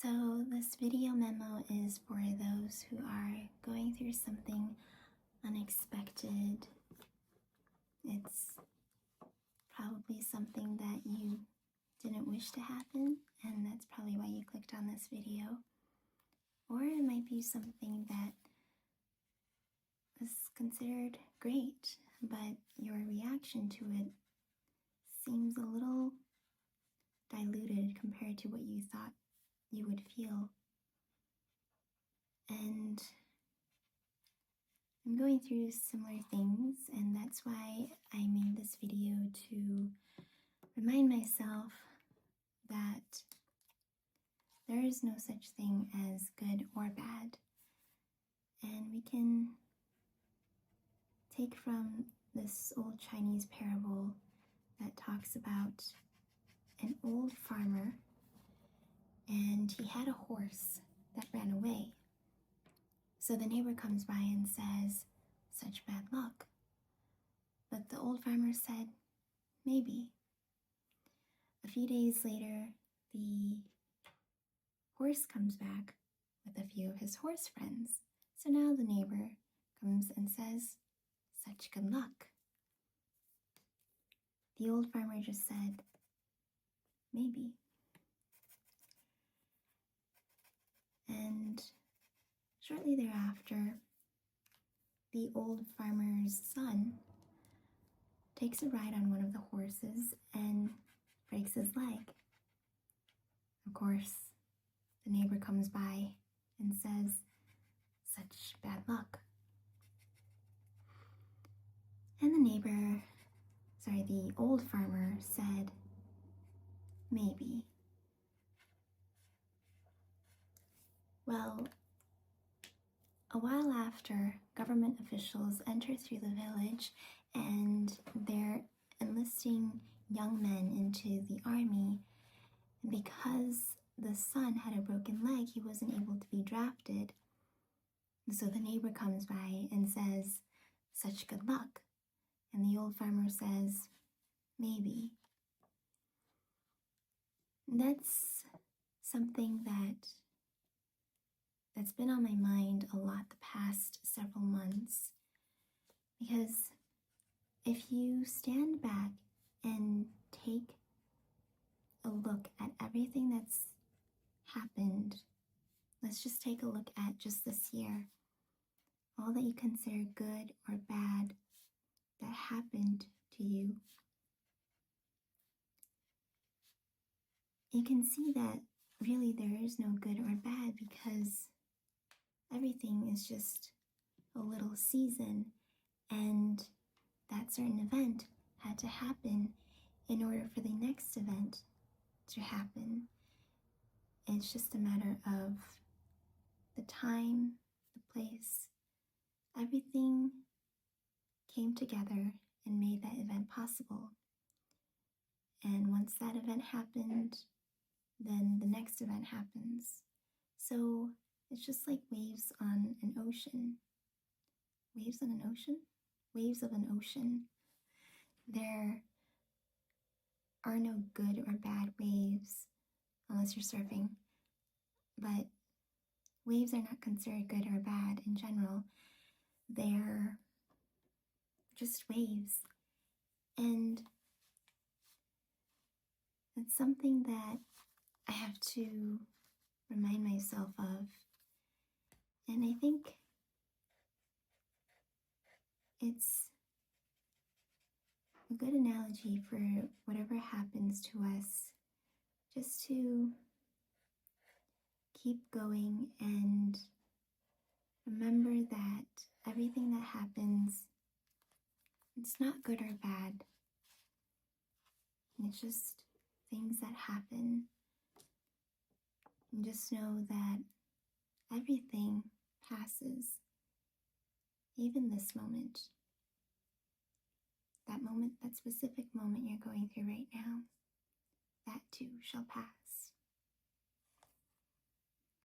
So this video memo is for those who are going through something unexpected. It's probably something that you didn't wish to happen, and that's probably why you clicked on this video. Or it might be something that was considered great, but your reaction to it seems a little diluted compared to what you thought you would feel. And I'm going through similar things, and that's why I made this video to remind myself that there is no such thing as good or bad. And we can take from this old Chinese parable that talks about an old farmer, and he had a horse that ran away. So the neighbor comes by and says, "Such bad luck." But the old farmer said, "Maybe." A few days later, the horse comes back with a few of his horse friends. So now the neighbor comes and says, "Such good luck." The old farmer just said, "Maybe." And shortly thereafter, the old farmer's son takes a ride on one of the horses and breaks his leg. Of course, the neighbor comes by and says, "Such bad luck." And the old farmer said, "Maybe." Well, a while after, government officials enter through the village and they're enlisting young men into the army. And because the son had a broken leg, he wasn't able to be drafted. So the neighbor comes by and says, "Such good luck." And the old farmer says, "Maybe." That's something that's been on my mind a lot the past several months, because if you stand back and take a look at everything that's happened, let's just take a look at just this year, all that you consider good or bad that happened to you, you can see that really there is no good or bad, because everything is just a little season, and that certain event had to happen in order for the next event to happen. It's just a matter of the time, the place, everything came together and made that event possible. And once that event happened, then the next event happens. So it's just like waves on an ocean. Waves on an ocean? Waves of an ocean. There are no good or bad waves unless you're surfing. But waves are not considered good or bad in general. They're just waves. And it's something that I have to remind myself of. And I think it's a good analogy for whatever happens to us, just to keep going and remember that everything that happens, it's not good or bad. It's just things that happen. And just know that everything passes. Even this moment. That moment, that specific moment you're going through right now, that too shall pass.